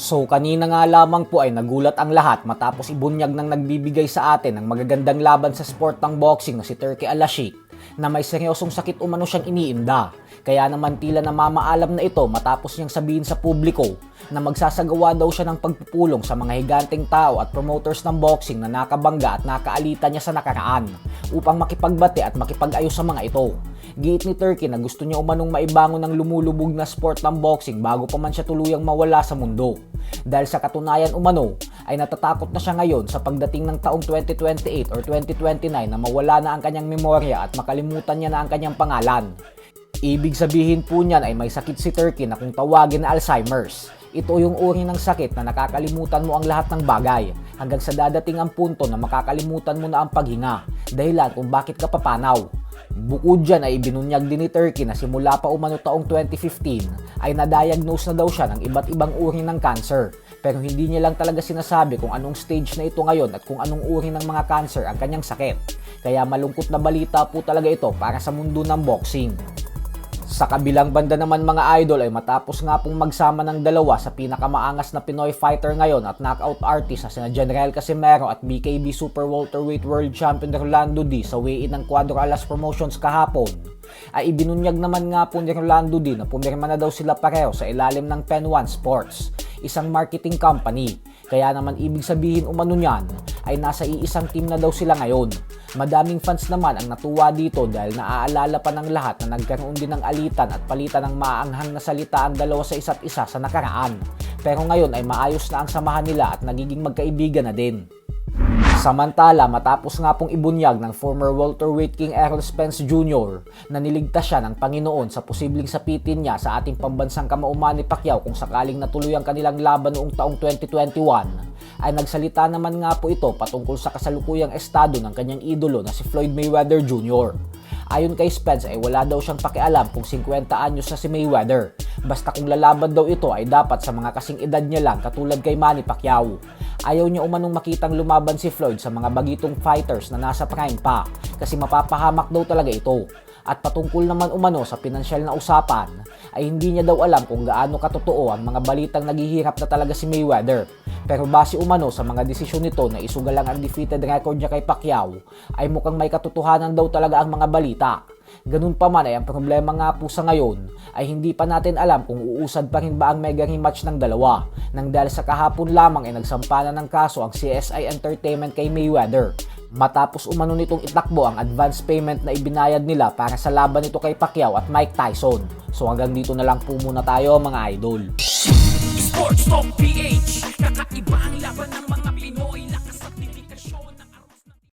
So kanina nga lamang po ay nagulat ang lahat matapos ibunyag ng nagbibigay sa atin ng magagandang laban sa sport ng boxing na si Turki Al-Sheikh na may seryosong sakit umano siyang iniinda. Kaya naman tila namamaalam na ito matapos niyang sabihin sa publiko na magsasagawa daw siya ng pagpupulong sa mga higanteng tao at promoters ng boxing na nakabangga at nakaalita niya sa nakaraan upang makipagbate at makipag-ayos sa mga ito. Giit ni Turki na gusto niya umanong maibangon ng lumulubog na sport ng boxing bago pa man siya tuluyang mawala sa mundo. Dahil sa katunayan umano ay natatakot na siya ngayon sa pagdating ng taong 2028 or 2029 na mawala na ang kanyang memorya at makalimutan niya na ang kanyang pangalan. Ibig sabihin po niyan ay may sakit si Turki na kung tawagin na Alzheimer's. Ito yung uri ng sakit na nakakalimutan mo ang lahat ng bagay hanggang sa dadating ang punto na makakalimutan mo na ang paghinga, dahilan kung bakit ka papanaw. Bukod dyan ay ibinunyag din ni Turki na simula pa umano taong 2015 ay na-diagnose na daw siya ng iba't ibang uri ng cancer. Pero hindi niya lang talaga sinasabi kung anong stage na ito ngayon at kung anong uri ng mga cancer ang kanyang sakit. Kaya malungkot na balita po talaga ito para sa mundo ng boxing. Sa kabilang banda naman mga idol ay matapos nga pong magsama ng dalawa sa pinakamaangas na Pinoy fighter ngayon at knockout artist na sina General Casimero at BKB Super Welterweight World Champion Rolando D sa weigh-in ng Cuadro Alas Promotions kahapon, ay ibinunyag naman nga po ni Rolando D na pumirma na daw sila pareho sa ilalim ng Pen One Sports, isang marketing company. Kaya naman ibig sabihin umano niyan ay nasa iisang team na daw sila ngayon. Madaming fans naman ang natuwa dito dahil naaalala pa ng lahat na nagkaroon din ng alitan at palitan ng maaanghang na salita ang dalawa sa isa't isa sa nakaraan. Pero ngayon ay maayos na ang samahan nila at nagiging magkaibigan na din. Samantala, matapos nga pong ibunyag ng former welterweight king Errol Spence Jr. na niligtas siya ng Panginoon sa posibleng sapitin niya sa ating pambansang kamauman ni Pacquiao kung sakaling natuloy ang kanilang laban noong taong 2021, ay nagsalita naman nga po ito patungkol sa kasalukuyang estado ng kanyang idolo na si Floyd Mayweather Jr. Ayon kay Spence ay wala daw siyang pakialam kung 50 anyos na si Mayweather. Basta kung lalaban daw ito ay dapat sa mga kasing edad niya lang katulad kay Manny Pacquiao. Ayaw niya umanong makitang lumaban si Floyd sa mga bagitong fighters na nasa prime pa kasi mapapahamak daw talaga ito. At patungkol naman umano sa pinansyal na usapan ay hindi niya daw alam kung gaano katotoo ang mga balitang naghihirap na talaga si Mayweather. Pero base umano sa mga desisyon nito na isugal lang ang defeated record niya kay Pacquiao ay mukhang may katotohanan daw talaga ang mga balita. Ganun pa man ay ang problema nga po sa ngayon ay hindi pa natin alam kung uusad pa rin ba ang mega rematch ng dalawa nang dahil sa kahapon lamang ay nagsampa na ng kaso ang CSI Entertainment kay Mayweather matapos umano nitong itakbo ang advance payment na ibinayad nila para sa laban nito kay Pacquiao at Mike Tyson. So hanggang dito na lang po muna tayo mga idol. Sports Talk PH